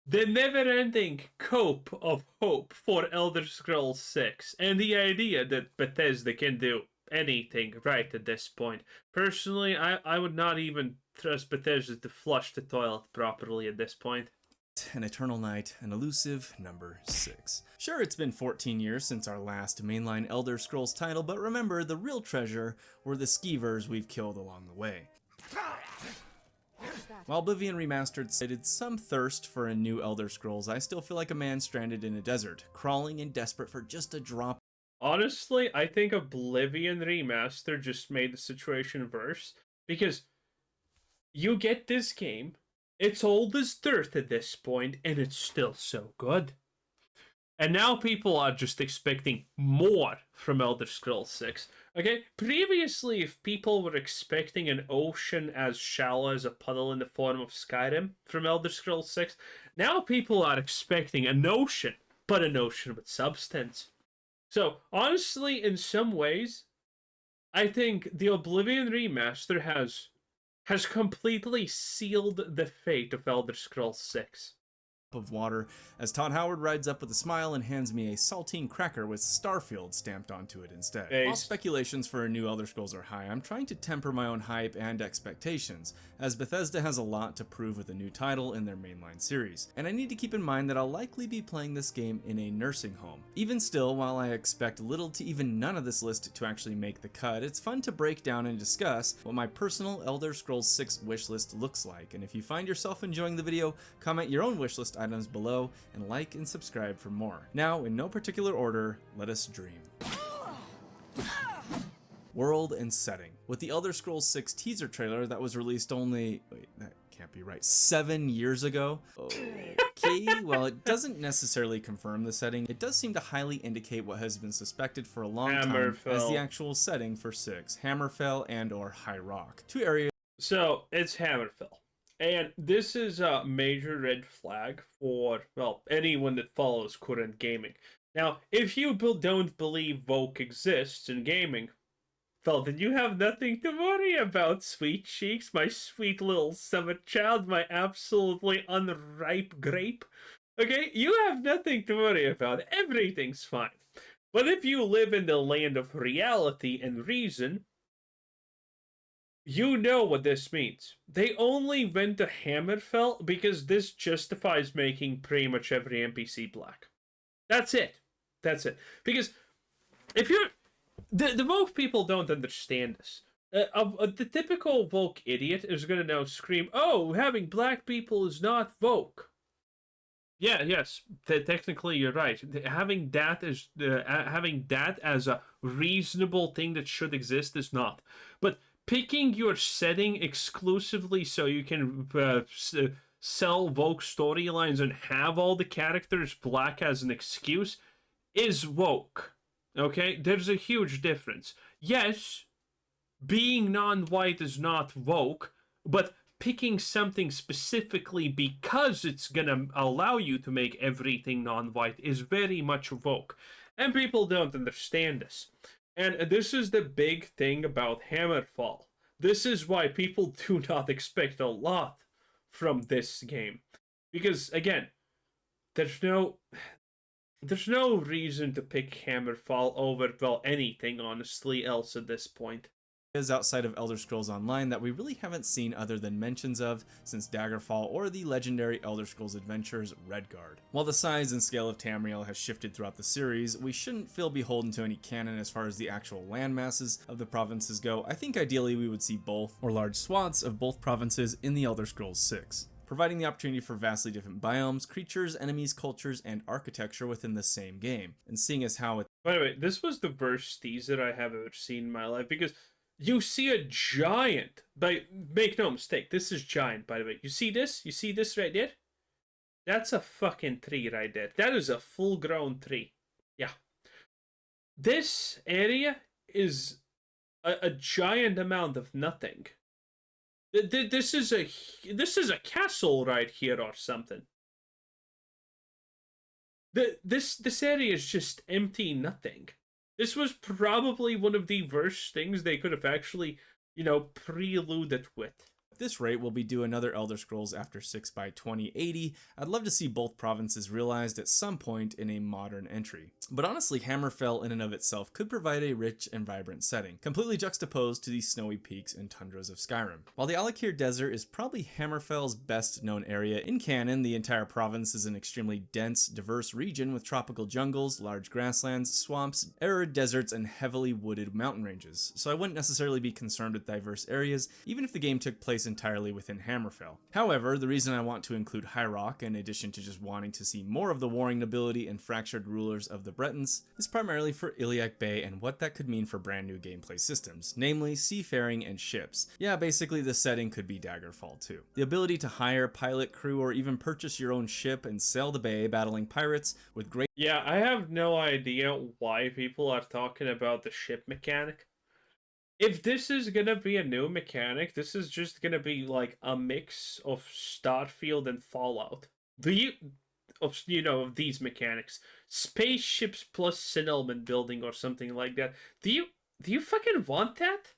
The never-ending cope of hope for Elder Scrolls 6, and the idea that Bethesda can do anything right at this point. Personally, I would not even trust Bethesda to flush the toilet properly at this point. An Eternal Night, an elusive number 6. Sure, it's been 14 years since our last mainline Elder Scrolls title, but remember, the real treasure were the skeevers we've killed along the way. While Oblivion Remastered cited some thirst for a new Elder Scrolls, I still feel like a man stranded in a desert, crawling and desperate for just a drop. Honestly, I think Oblivion Remaster just made the situation worse, because you get this game, it's old as dirt at this point, and it's still so good. And now people are just expecting more from Elder Scrolls 6. Okay, previously, if people were expecting an ocean as shallow as a puddle in the form of Skyrim from Elder Scrolls 6, now people are expecting an ocean, but an ocean with substance. So, honestly, in some ways, I think the Oblivion Remaster has completely sealed the fate of Elder Scrolls 6. Of water as Todd Howard rides up with a smile and hands me a saltine cracker with Starfield stamped onto it instead. Based. While speculations for a new Elder Scrolls are high, I'm trying to temper my own hype and expectations, as Bethesda has a lot to prove with a new title in their mainline series, and I need to keep in mind that I'll likely be playing this game in a nursing home. Even still, while I expect little to even none of this list to actually make the cut, it's fun to break down and discuss what my personal Elder Scrolls 6 wishlist looks like, and if you find yourself enjoying the video, comment your own wishlist items below and like and subscribe for more. Now, in no particular order, let us dream. World and setting. With the Elder Scrolls 6 teaser trailer that was released only, wait, that can't be right, 7 years ago? Okay, well, it doesn't necessarily confirm the setting. It does seem to highly indicate what has been suspected for a long time as the actual setting for 6, Hammerfell and or High Rock. Two areas. So, it's Hammerfell. And this is a major red flag for, well, anyone that follows current gaming. Now, if you don't believe Vogue exists in gaming, well, then you have nothing to worry about, sweet cheeks, my sweet little summer child, my absolutely unripe grape. Okay, you have nothing to worry about. Everything's fine. But if you live in the land of reality and reason, you know what this means. They only went to Hammerfell because this justifies making pretty much every NPC black. That's it. That's it. Because if you're... The woke people don't understand this. The typical woke idiot is going to now scream, oh, having black people is not woke. Yeah, yes, technically you're right. Having that as a reasonable thing that should exist is not. But picking your setting exclusively so you can sell woke storylines and have all the characters black as an excuse is woke. Okay? There's a huge difference. Yes, being non-white is not woke, but picking something specifically because it's gonna allow you to make everything non-white is very much woke. And people don't understand this. And this is the big thing about Hammerfall. This is why people do not expect a lot from this game. Because, again, there's no reason to pick Hammerfall over, well, anything, honestly, else at this point. Outside of Elder Scrolls Online that we really haven't seen other than mentions of since Daggerfall or the legendary Elder Scrolls Adventures Redguard. While the size and scale of Tamriel has shifted throughout the series, we shouldn't feel beholden to any canon as far as the actual land masses of the provinces go. I think ideally we would see both, or large swaths of both provinces in the Elder Scrolls 6. Providing the opportunity for vastly different biomes, creatures, enemies, cultures, and architecture within the same game. And seeing as how it... By the way, this was the worst teaser I have ever seen in my life, because you see a giant, but make no mistake, this is giant, by the way. You see this? You see this right there? That's a fucking tree right there. That is a full-grown tree. Yeah. This area is a giant amount of nothing. This is a castle right here or something. This area is just empty nothing. This was probably one of the worst things they could have actually, preluded with. At this rate, we'll be due another Elder Scrolls after 6 by 2080. I'd love to see both provinces realized at some point in a modern entry. But honestly, Hammerfell in and of itself could provide a rich and vibrant setting, completely juxtaposed to the snowy peaks and tundras of Skyrim. While the Alakir Desert is probably Hammerfell's best known area, in canon, the entire province is an extremely dense, diverse region with tropical jungles, large grasslands, swamps, arid deserts, and heavily wooded mountain ranges, so I wouldn't necessarily be concerned with diverse areas, even if the game took place entirely within Hammerfell. However, the reason I want to include High Rock, in addition to just wanting to see more of the warring nobility and fractured rulers of the Bretons, is primarily for Iliac Bay and what that could mean for brand new gameplay systems, namely seafaring and ships. Yeah, basically the setting could be Daggerfall too. The ability to hire, pilot, crew, or even purchase your own ship and sail the bay battling pirates with great— Yeah, I have no idea why people are talking about the ship mechanic. If this is gonna be a new mechanic, this is just gonna be like a mix of Starfield and Fallout. Of these mechanics, spaceships plus settlement building or something like that. Do you fucking want that?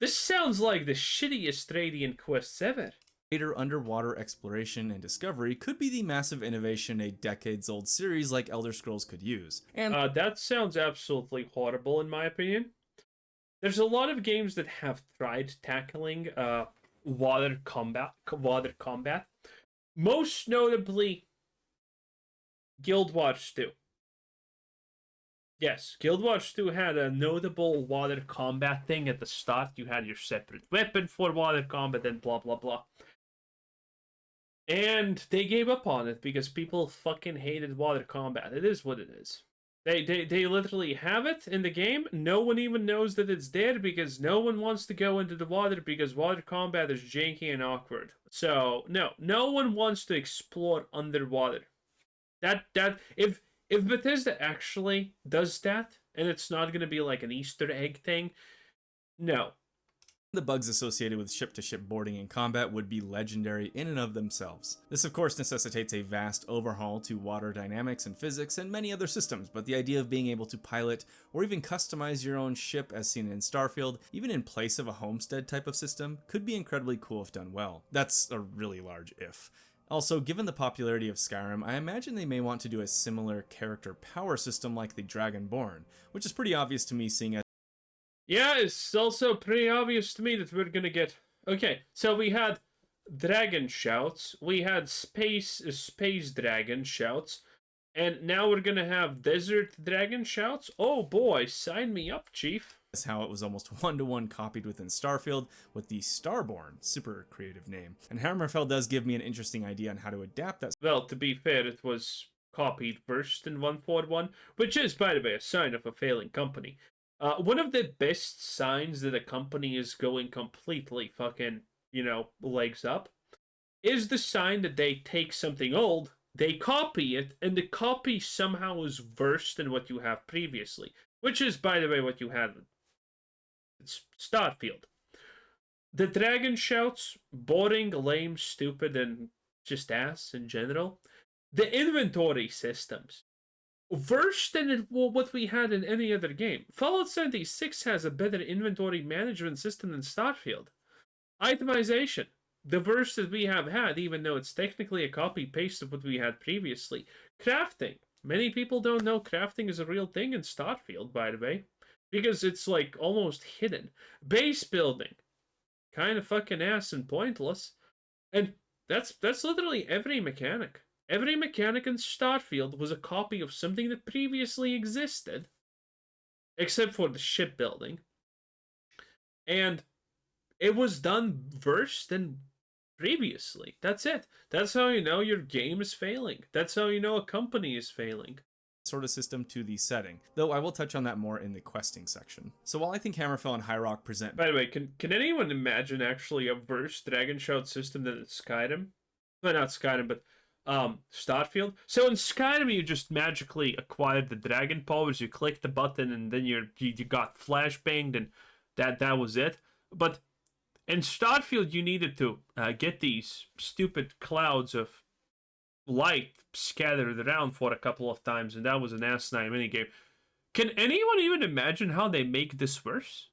This sounds like the shittiest Radiant quests ever. Greater underwater exploration and discovery could be the massive innovation a decades-old series like Elder Scrolls could use. And that sounds absolutely horrible in my opinion. There's a lot of games that have tried tackling water combat. Most notably, Guild Wars 2. Yes, Guild Wars 2 had a notable water combat thing at the start. You had your separate weapon for water combat and blah blah blah. And they gave up on it because people fucking hated water combat. It is what it is. They literally have it in the game. No one even knows that it's there because no one wants to go into the water because water combat is janky and awkward. So no one wants to explore underwater. If Bethesda actually does that, and it's not gonna be like an Easter egg thing, no. the bugs associated with ship-to-ship boarding in combat would be legendary in and of themselves. This of course necessitates a vast overhaul to water dynamics and physics and many other systems, but the idea of being able to pilot or even customize your own ship as seen in Starfield, even in place of a homestead type of system, could be incredibly cool if done well. That's a really large if. Also, given the popularity of Skyrim, I imagine they may want to do a similar character power system like the Dragonborn, which is pretty obvious to me seeing as— Yeah, it's also pretty obvious to me that we're gonna get... Okay, so we had dragon shouts, we had space dragon shouts, and now we're gonna have desert dragon shouts? Oh boy, sign me up, chief. how it was almost one-to-one copied within Starfield with the Starborn, super creative name. And Hammerfell does give me an interesting idea on how to adapt that. Well, to be fair, it was copied first in 1.1, which is, by the way, a sign of a failing company. One of the best signs that a company is going completely fucking, legs up, is the sign that they take something old, they copy it, and the copy somehow is worse than what you have previously. Which is, by the way, what you had with Starfield. The dragon shouts, boring, lame, stupid, and just ass in general. The inventory systems, worse than what we had in any other game. Fallout 76 has a better inventory management system than Starfield. Itemization, the worst that we have had, even though it's technically a copy-paste of what we had previously. Crafting. Many people don't know crafting is a real thing in Starfield, by the way, because it's like almost hidden. Base building, kind of fucking ass and pointless. And that's literally every mechanic. Every mechanic in Starfield was a copy of something that previously existed, except for the shipbuilding. And it was done worse than previously. That's it. That's how you know your game is failing. That's how you know a company is failing. Sort of system to the setting, though I will touch on that more in the questing section. So while I think Hammerfell and High Rock present— By the way, can anyone imagine actually a worse Dragon Shout system than Skyrim? Well, not Skyrim, but Starfield. So in Skyrim, you just magically acquired the dragon powers. You click the button, and then you got flashbanged, and that was it. But in Starfield, you needed to get these stupid clouds of light scattered around for a couple of times, and that was an asinine minigame. Can anyone even imagine how they make this worse?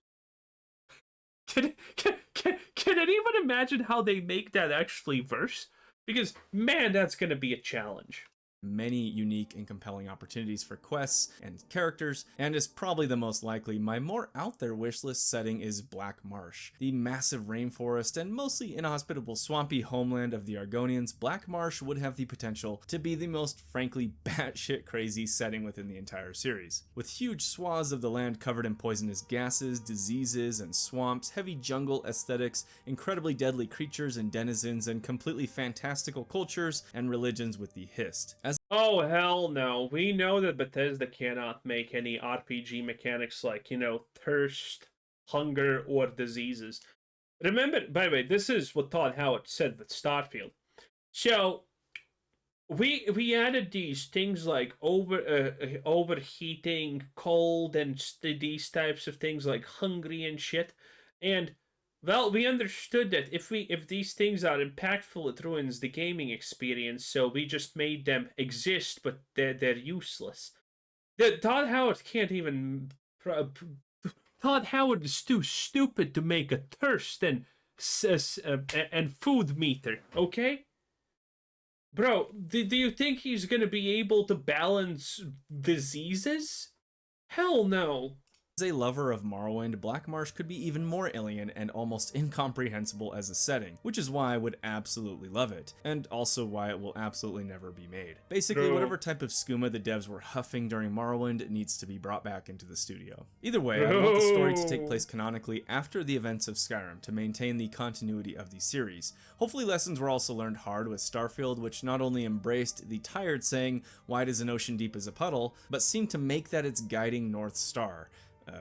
Can anyone imagine how they make that actually verse? Because, man, that's going to be a challenge. Many unique and compelling opportunities for quests and characters, and is probably the most likely, my more out there wishlist setting is Black Marsh. The massive rainforest and mostly inhospitable swampy homeland of the Argonians, Black Marsh would have the potential to be the most frankly batshit crazy setting within the entire series. With huge swaths of the land covered in poisonous gases, diseases, and swamps, heavy jungle aesthetics, incredibly deadly creatures and denizens, and completely fantastical cultures and religions with the Hist. Oh, hell no. We know that Bethesda cannot make any RPG mechanics like, thirst, hunger, or diseases. Remember, by the way, this is what Todd Howard said with Starfield. So, we added these things like overheating, cold, and these types of things like hungry and shit. And well, we understood that if these things are impactful, it ruins the gaming experience. So we just made them exist, but they're useless. Todd Howard can't even. Todd Howard is too stupid to make a thirst and food meter. Okay, bro. Do you think he's gonna be able to balance diseases? Hell no. As a lover of Morrowind, Black Marsh could be even more alien and almost incomprehensible as a setting, which is why I would absolutely love it, and also why it will absolutely never be made. Basically, whatever type of skooma the devs were huffing during Morrowind needs to be brought back into the studio. Either way, I want the story to take place canonically after the events of Skyrim to maintain the continuity of the series. Hopefully lessons were also learned hard with Starfield, which not only embraced the tired saying, "Wide as an ocean, deep as a puddle," but seemed to make that its guiding North Star.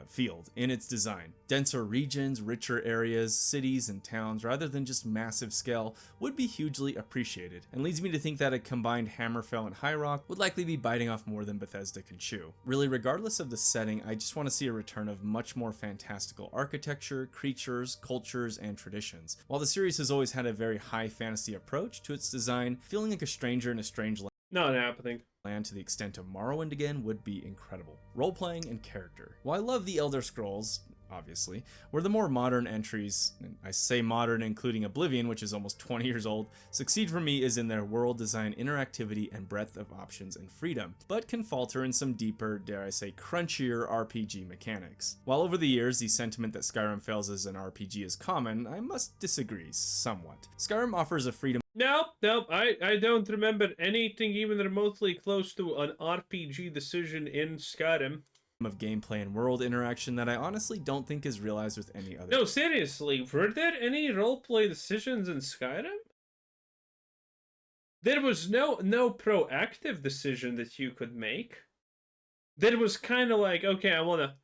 Field in its design. Denser regions, richer areas, cities, and towns, rather than just massive scale, would be hugely appreciated, and leads me to think that a combined Hammerfell and High Rock would likely be biting off more than Bethesda can chew. Really, regardless of the setting, I just want to see a return of much more fantastical architecture, creatures, cultures, and traditions. While the series has always had a very high fantasy approach to its design, feeling like a stranger in a strange not happening. Land to the extent of Morrowind again would be incredible. Role-playing and character. While I love the Elder Scrolls, obviously, where the more modern entries, and I say modern including Oblivion, which is almost 20 years old, succeed for me is in their world design, interactivity, and breadth of options and freedom, but can falter in some deeper, dare I say, crunchier RPG mechanics. While over the years the sentiment that Skyrim fails as an RPG is common, I must disagree somewhat. Skyrim offers a freedom. Nope. I don't remember anything even remotely close to an RPG decision in Skyrim. Of gameplay and world interaction that I honestly don't think is realized with any other. No, seriously, were there any roleplay decisions in Skyrim? There was no proactive decision that you could make. There was kind of like, okay, I wanna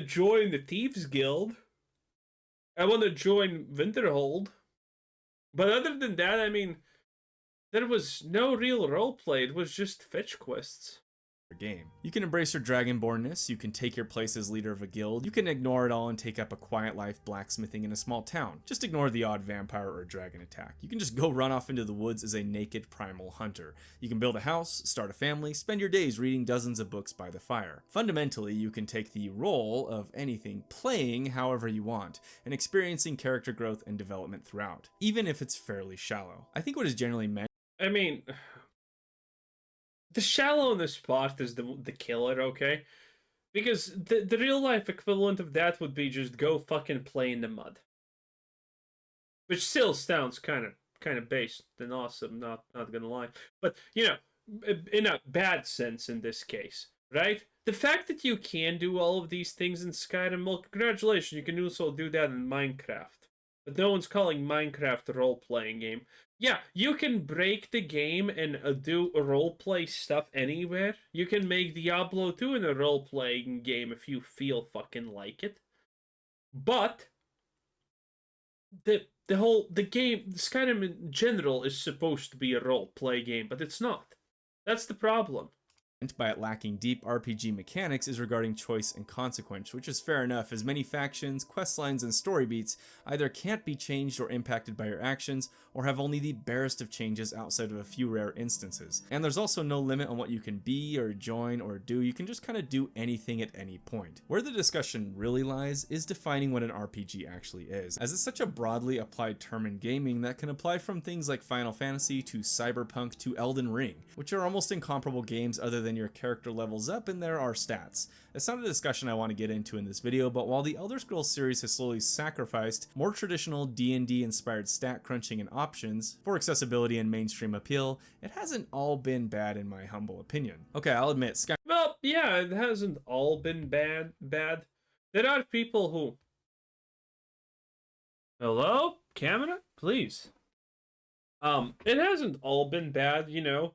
join the Thieves Guild. I wanna join Winterhold. But other than that, I mean, there was no real roleplay. It was just fetch quests. Game. You can embrace your dragonbornness, you can take your place as leader of a guild, you can ignore it all and take up a quiet life blacksmithing in a small town. Just ignore the odd vampire or dragon attack. You can just go run off into the woods as a naked primal hunter. You can build a house, start a family, spend your days reading dozens of books by the fire. Fundamentally, you can take the role of anything, playing however you want, and experiencing character growth and development throughout, even if it's fairly shallow. I think what is generally meant. I mean, the shallowness part is the killer, okay? Because the real life equivalent of that would be just go fucking play in the mud. Which still sounds kind of based and awesome, not gonna lie. But, in a bad sense in this case, right? The fact that you can do all of these things in Skyrim, well, congratulations, you can also do that in Minecraft. But no one's calling Minecraft a role-playing game. Yeah, you can break the game and do roleplay stuff anywhere. You can make Diablo 2 in a role-playing game if you feel fucking like it. But the game, Skyrim in general, is supposed to be a role-play game, but it's not. That's the problem. by it lacking deep RPG mechanics is regarding choice and consequence, which is fair enough, as many factions, questlines, and story beats either can't be changed or impacted by your actions, or have only the barest of changes outside of a few rare instances. And there's also no limit on what you can be, or join, or do. You can just kind of do anything at any point. Where the discussion really lies is defining what an RPG actually is, as it's such a broadly applied term in gaming that can apply from things like Final Fantasy to Cyberpunk to Elden Ring, which are almost incomparable games other than your character levels up and there are stats. It's not a discussion I want to get into in this video, but while the Elder Scrolls series has slowly sacrificed more traditional D&D inspired stat crunching and options for accessibility and mainstream appeal, it hasn't all been bad in my humble opinion. Okay, I'll admit, Well, yeah, it hasn't all been bad. There are people who... Hello? Camera? Please. It hasn't all been bad, you know.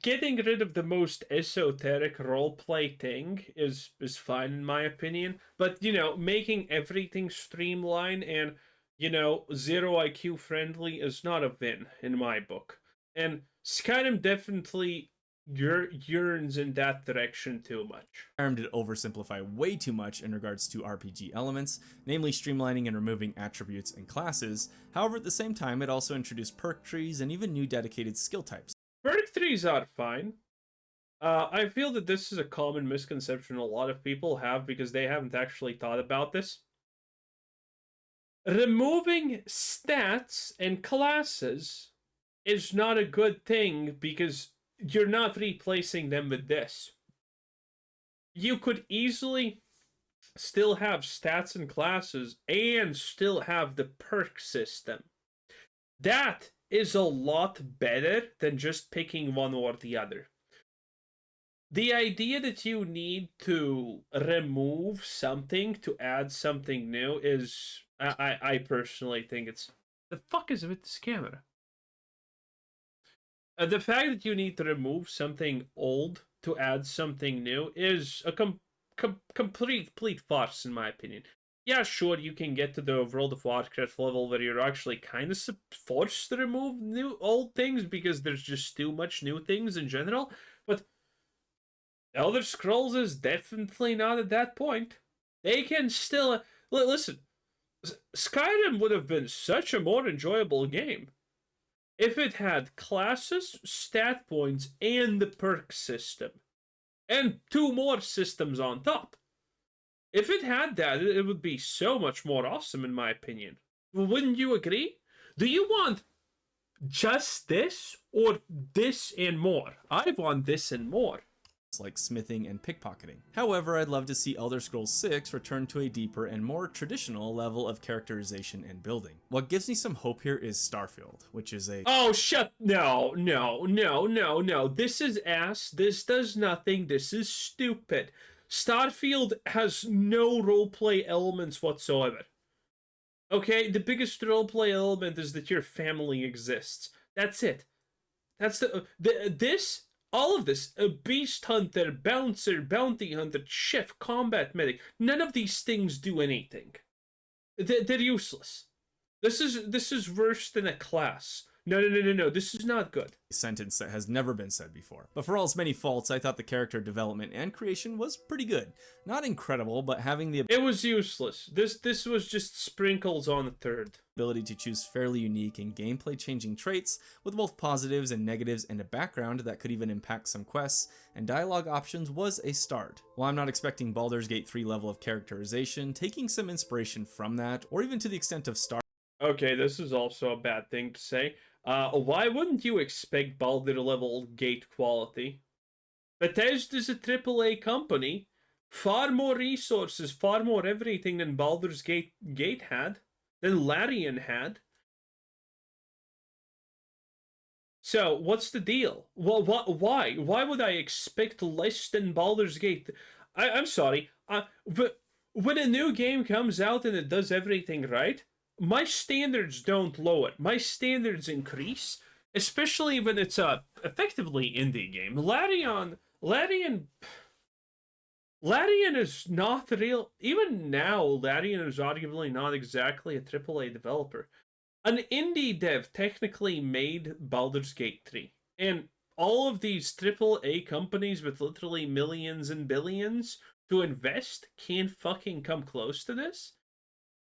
Getting rid of the most esoteric roleplay thing is fine in my opinion, but you know, making everything streamlined and you know, zero IQ friendly is not a win in my book. And Skyrim definitely yearns in that direction too much. Skyrim did oversimplify way too much in regards to RPG elements, namely streamlining and removing attributes and classes. However, at the same time, it also introduced perk trees and even new dedicated skill types. Perk trees are fine. I feel that this is a common misconception a lot of people have because they haven't actually thought about this. Removing stats and classes is not a good thing because you're not replacing them with this. You could easily still have stats and classes and still have the perk system. That is a lot better than just picking one or the other. The idea that you need to remove something to add something new is, I personally think it's... The fuck is with this camera? The fact that you need to remove something old to add something new is a complete farce in my opinion. Yeah, sure, you can get to the World of Warcraft level where you're actually kind of forced to remove old things because there's just too much new things in general, but Elder Scrolls is definitely not at that point. They can still... Listen, Skyrim would have been such a more enjoyable game if it had classes, stat points, and the perk system. And 2 more systems on top. If it had that, it would be so much more awesome in my opinion. Wouldn't you agree? Do you want just this or this and more? I want this and more. Like smithing and pickpocketing. However, I'd love to see Elder Scrolls 6 return to a deeper and more traditional level of characterization and building. What gives me some hope here is Starfield, which is a... Oh, no. This is ass. This does nothing. This is stupid. Starfield has no roleplay elements whatsoever. Okay, the biggest roleplay element is that your family exists. That's it. That's all of this, a beast hunter, bouncer, bounty hunter, chef, combat medic, none of these things do anything. They're useless. This is worse than a class. No, this is not good. A sentence that has never been said before. But for all its many faults, I thought the character development and creation was pretty good. Not incredible, but having the... It was useless. This was just sprinkles on a turd. Ability to choose fairly unique and gameplay changing traits with both positives and negatives and a background that could even impact some quests and dialogue options was a start. While I'm not expecting Baldur's Gate 3 level of characterization, taking some inspiration from that, or even to the extent of Okay, this is also a bad thing to say. Why wouldn't you expect Baldur level gate quality? Bethesda's a AAA company. Far more resources, far more everything than Baldur's Gate had, than Larian had. So, what's the deal? Well, why? Why would I expect less than Baldur's Gate? I'm sorry. But when a new game comes out and it does everything right, my standards don't lower. My standards increase, especially when it's a effectively indie game. Larian is not real. Even now, Larian is arguably not exactly a AAA developer. An indie dev technically made Baldur's Gate 3. And all of these AAA companies with literally millions and billions to invest can't fucking come close to this?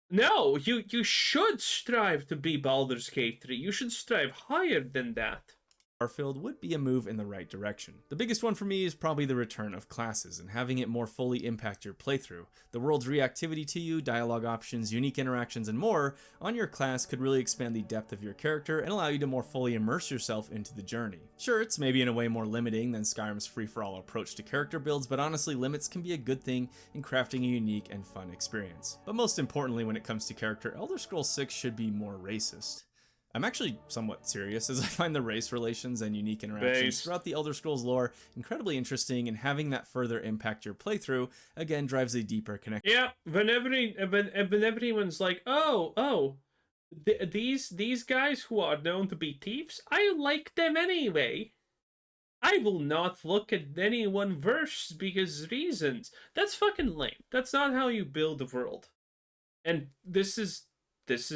No, you should strive to be Baldur's Gate 3. You should strive higher than that. Starfield would be a move in the right direction. The biggest one for me is probably the return of classes and having it more fully impact your playthrough. The world's reactivity to you, dialogue options, unique interactions, and more on your class could really expand the depth of your character and allow you to more fully immerse yourself into the journey. Sure, it's maybe in a way more limiting than Skyrim's free-for-all approach to character builds, but honestly, limits can be a good thing in crafting a unique and fun experience. But most importantly, when it comes to character, Elder Scrolls 6 should be more racist. I'm actually somewhat serious, as I find the race relations and unique interactions throughout the Elder Scrolls lore incredibly interesting, and having that further impact your playthrough, again, drives a deeper connection. Yeah, when everyone's like, these guys who are known to be thieves, I like them anyway. I will not look at anyone worse because reasons. That's fucking lame. That's not how you build a world. And this is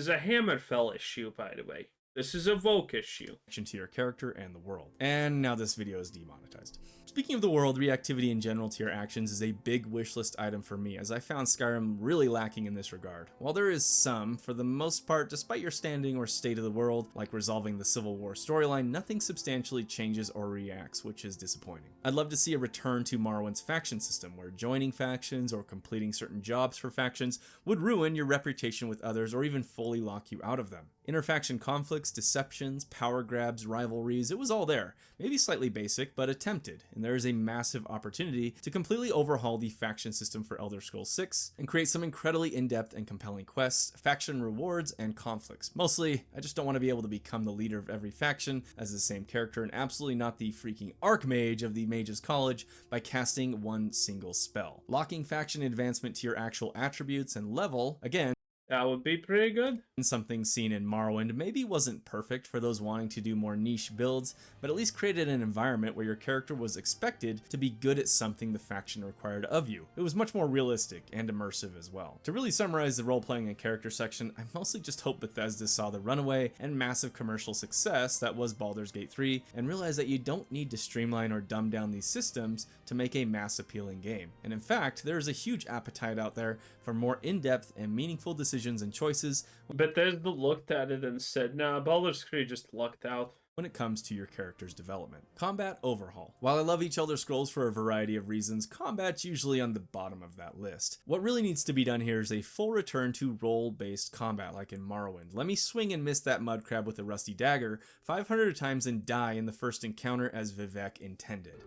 a Hammerfell issue, by the way. This is a Voke issue. To your character and the world. And now this video is demonetized. Speaking of the world, reactivity in general to your actions is a big wishlist item for me, as I found Skyrim really lacking in this regard. While there is some, for the most part, despite your standing or state of the world, like resolving the Civil War storyline, nothing substantially changes or reacts, which is disappointing. I'd love to see a return to Morrowind's faction system, where joining factions or completing certain jobs for factions would ruin your reputation with others or even fully lock you out of them. Interfaction conflicts, deceptions, power grabs, rivalries, it was all there. Maybe slightly basic, but attempted, and there is a massive opportunity to completely overhaul the faction system for Elder Scrolls 6 and create some incredibly in-depth and compelling quests, faction rewards, and conflicts. Mostly, I just don't want to be able to become the leader of every faction as the same character and absolutely not the freaking Archmage of the Mage's College by casting one single spell. Locking faction advancement to your actual attributes and level, again, that would be pretty good. Something seen in Morrowind maybe wasn't perfect for those wanting to do more niche builds, but at least created an environment where your character was expected to be good at something the faction required of you. It was much more realistic and immersive as well. To really summarize the role-playing and character section, I mostly just hope Bethesda saw the runaway and massive commercial success that was Baldur's Gate 3 and realized that you don't need to streamline or dumb down these systems to make a mass appealing game. And in fact, there is a huge appetite out there for more in-depth and meaningful decisions and choices. Bethesda looked at it and said, nah, Baldur's Gate just lucked out. When it comes to your character's development. Combat overhaul. While I love each Elder Scrolls for a variety of reasons, combat's usually on the bottom of that list. What really needs to be done here is a full return to role-based combat like in Morrowind. Let me swing and miss that mud crab with a rusty dagger 500 times and die in the first encounter as Vivek intended.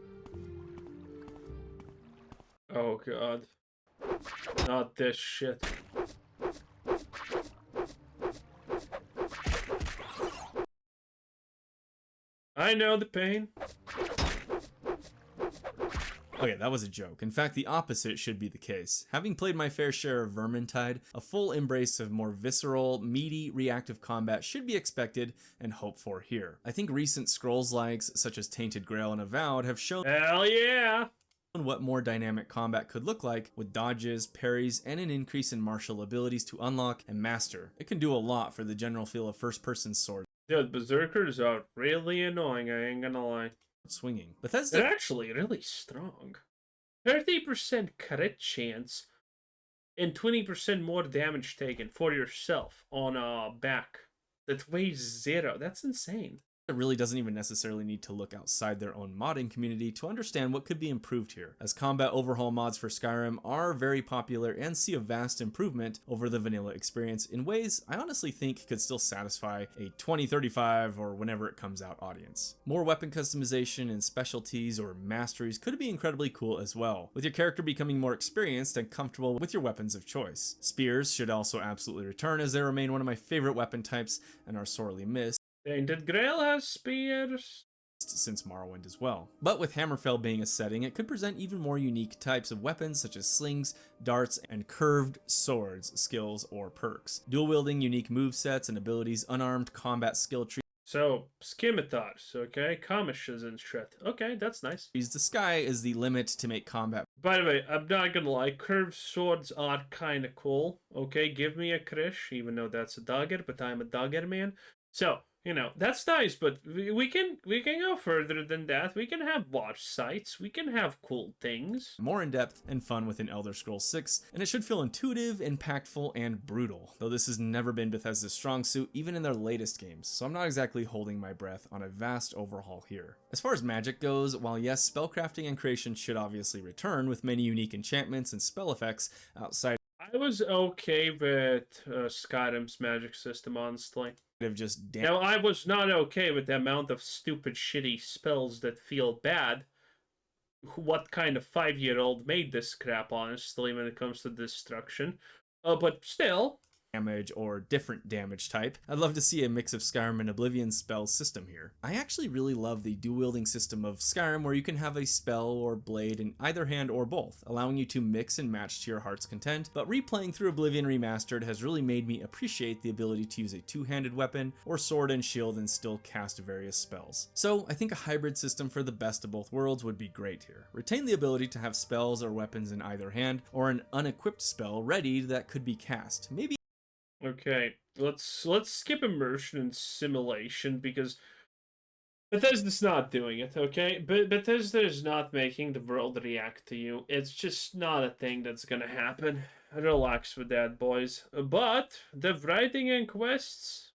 Oh god. Not this shit. I know the pain. Okay, that was a joke. In fact, the opposite should be the case. Having played my fair share of Vermintide, a full embrace of more visceral, meaty, reactive combat should be expected and hoped for here. I think recent Scrolls likes, such as Tainted Grail and Avowed, have shown hell yeah! what more dynamic combat could look like with dodges, parries, and an increase in martial abilities to unlock and master. It can do a lot for the general feel of first-person sword. Dude, Berserkers are really annoying, I ain't gonna lie. Swinging. Bethesda. They're actually really strong. 30% crit chance and 20% more damage taken for yourself on a back that weighs 0. That's insane. It really doesn't even necessarily need to look outside their own modding community to understand what could be improved here, as combat overhaul mods for Skyrim are very popular and see a vast improvement over the vanilla experience in ways I honestly think could still satisfy a 2035 or whenever it comes out audience. More weapon customization and specialties or masteries could be incredibly cool as well, with your character becoming more experienced and comfortable with your weapons of choice. Spears should also absolutely return, as they remain one of my favorite weapon types and are sorely missed. Tainted Grail has spears Since Morrowind as well. But with Hammerfell being a setting, it could present even more unique types of weapons such as slings, darts, and curved swords, skills, or perks. Dual-wielding unique movesets and abilities, unarmed combat skill trees. So, scimitars, okay? Kamishas and shit. Okay, that's nice. The sky is the limit to make combat. By the way, I'm not gonna lie, curved swords are kinda cool. Okay, give me a krish, even though that's a dagger, but I'm a dagger man. So, You know, that's nice, but we can go further than that. We can have watch sites. We can have cool things. More in-depth and fun within Elder Scrolls 6, and it should feel intuitive, impactful, and brutal, though this has never been Bethesda's strong suit even in their latest games, so I'm not exactly holding my breath on a vast overhaul here. As far as magic goes, while yes, spellcrafting and creation should obviously return with many unique enchantments and spell effects outside I was okay with Skyrim's magic system, honestly. of just Now, I was not okay with the amount of stupid, shitty spells that feel bad. What kind of 5-year-old made this crap, honestly, when it comes to destruction? But still, damage or different damage type. I'd love to see a mix of Skyrim and Oblivion spell system here. I actually really love the dual wielding system of Skyrim where you can have a spell or blade in either hand or both, allowing you to mix and match to your heart's content, but replaying through Oblivion Remastered has really made me appreciate the ability to use a two-handed weapon or sword and shield and still cast various spells. So I think a hybrid system for the best of both worlds would be great here. Retain the ability to have spells or weapons in either hand, or an unequipped spell ready that could be cast. Maybe okay, let's skip immersion and simulation because Bethesda's not doing it, okay? But Bethesda is not making the world react to you. It's just not a thing that's gonna happen. Relax with that, boys. But the writing and quests,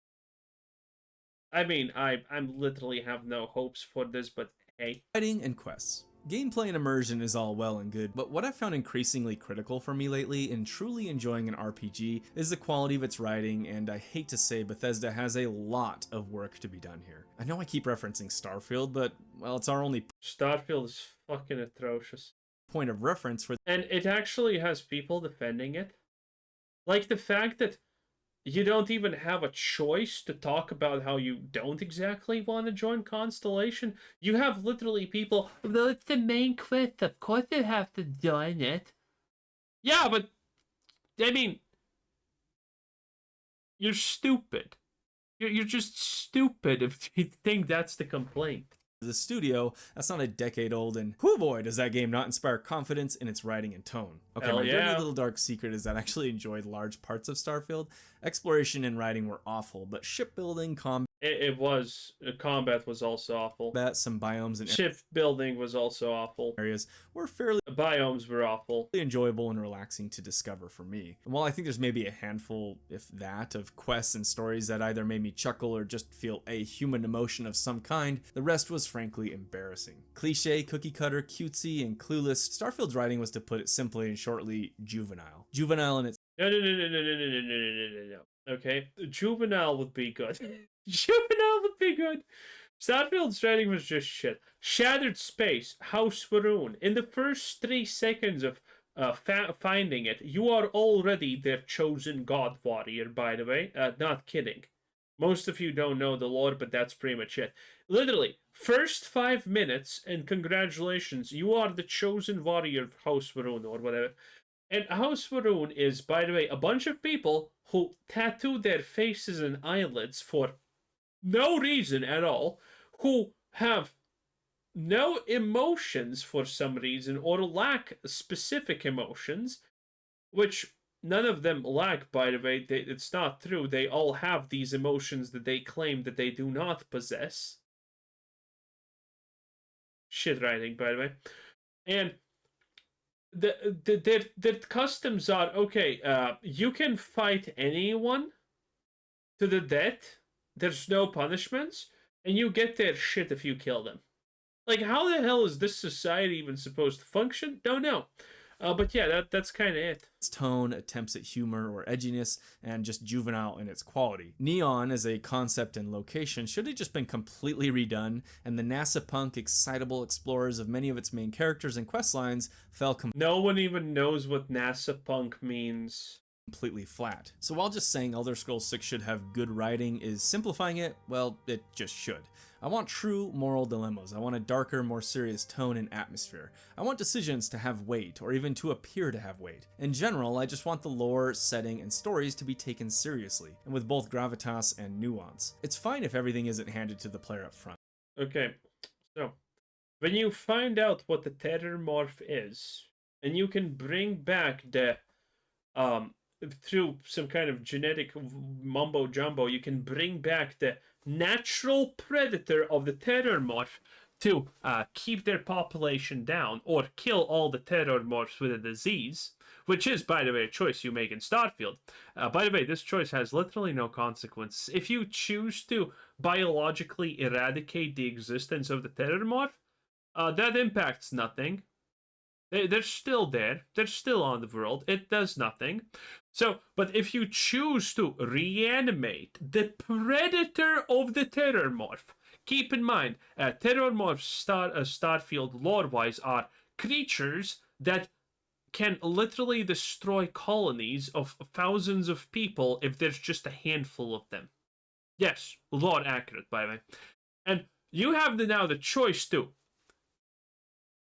I mean, I'm literally have no hopes for this, but hey. writing and quests. Gameplay and immersion is all well and good, but what I've found increasingly critical for me lately in truly enjoying an RPG is the quality of its writing, and I hate to say Bethesda has a lot of work to be done here. I know I keep referencing Starfield, but, well, it's our only Starfield is fucking atrocious. point of reference for And it actually has people defending it. Like the fact that you don't even have a choice to talk about how you don't exactly want to join Constellation. You have literally people, though it's the main quest, of course you have to join it. Yeah, but, I mean, you're stupid. You're just stupid if you think that's the complaint. the studio that's not a decade old, and whoo boy does that game not inspire confidence in its writing and tone. Okay, Hell my yeah. dirty little dark secret is that I actually enjoyed large parts of Starfield. Exploration and writing were awful, but shipbuilding, combat, It was. Combat was also awful. some biomes and Shipbuilding was also awful. areas were fairly Biomes were awful. enjoyable and relaxing to discover for me. And while I think there's maybe a handful, if that, of quests and stories that either made me chuckle or just feel a human emotion of some kind, the rest was frankly embarrassing. Cliche, cookie cutter, cutesy, and clueless, Starfield's writing was, to put it simply and shortly, juvenile. Juvenile in its No. Okay, Juvenile would be good. Juvenile would be good. Starfield's writing was just shit. Shattered Space, House Varun. In the first 3 seconds of finding it, you are already their chosen god warrior, by the way. Not kidding. Most of you don't know the lore, but that's pretty much it. Literally, first 5 minutes, and congratulations, you are the chosen warrior of House Varun, or whatever. And House Varun is, by the way, a bunch of people who tattoo their faces and eyelids for no reason at all, who have no emotions for some reason or lack specific emotions, which none of them lack, by the way. It's not true. They all have these emotions that they claim that they do not possess. Shit writing, by the way. And their customs are, okay, you can fight anyone to the death. There's no punishments, and you get their shit if you kill them. Like, how the hell is this society even supposed to function? Don't know. But yeah, that's kind of it. its tone, attempts at humor or edginess, and just juvenile in its quality. Neon as a concept and location should have just been completely redone, and the NASA punk excitable explorers of many of its main characters and quest lines fell No one even knows what NASA punk means. completely flat. So while just saying Elder Scrolls 6 should have good writing is simplifying it, well, it just should. I want true moral dilemmas. I want a darker, more serious tone and atmosphere. I want decisions to have weight, or even to appear to have weight. In general, I just want the lore, setting, and stories to be taken seriously, and with both gravitas and nuance. It's fine if everything isn't handed to the player up front. Okay, so when you find out what the terrormorph is, and you can bring back the through some kind of genetic mumbo jumbo, you can bring back the natural predator of the terrormorph to keep their population down or kill all the terrormorphs with a disease, which is, by the way, a choice you make in Starfield. By the way, this choice has literally no consequence. If you choose to biologically eradicate the existence of the terrormorph, that impacts nothing. They're still there. They're still on the world. It does nothing. So, but if you choose to reanimate the predator of the terrormorph, keep in mind, terrormorphs Starfield lore-wise are creatures that can literally destroy colonies of thousands of people if there's just a handful of them. Yes, lore accurate, by the way. And you have now the choice to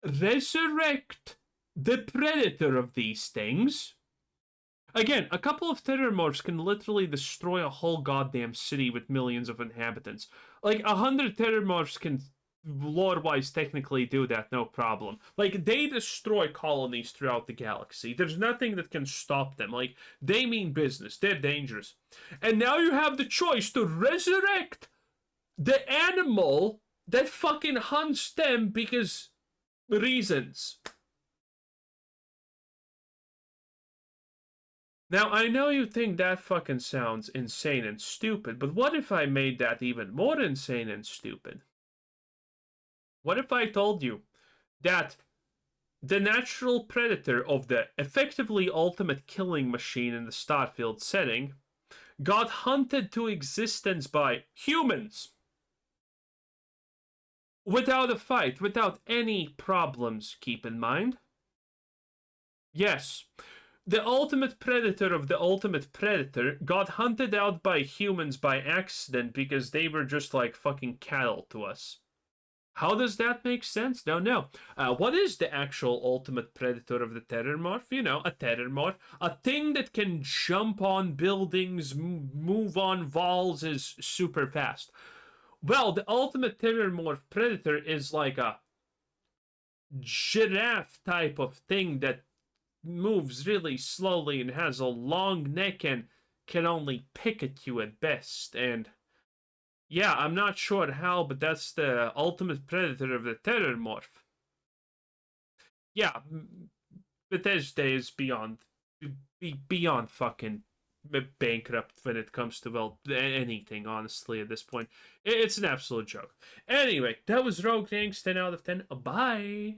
resurrect the predator of these things. Again, a couple of terrormorphs can literally destroy a whole goddamn city with millions of inhabitants. Like, 100 terrormorphs can, lore-wise, technically do that, no problem. Like, they destroy colonies throughout the galaxy. There's nothing that can stop them. Like, they mean business. They're dangerous. And now you have the choice to resurrect the animal that fucking hunts them because reasons. Now, I know you think that fucking sounds insane and stupid, but what if I made that even more insane and stupid? What if I told you that the natural predator of the effectively ultimate killing machine in the Starfield setting got hunted to existence by humans? Without a fight, without any problems, keep in mind. Yes, the ultimate predator of the ultimate predator got hunted out by humans by accident because they were just like fucking cattle to us. How does that make sense? No. What is the actual ultimate predator of the terrormorph? You know, a terrormorph. A thing that can jump on buildings, move on walls, is super fast. Well, the ultimate terrormorph predator is like a giraffe type of thing that moves really slowly and has a long neck and can only pick at you at best. And yeah, I'm not sure how, but that's the ultimate predator of the terrormorph. Yeah, Bethesda is beyond fucking bankrupt when it comes to, well, anything, honestly, at this point. It's an absolute joke. Anyway, that was Rogue Tanks, 10 out of 10. Bye!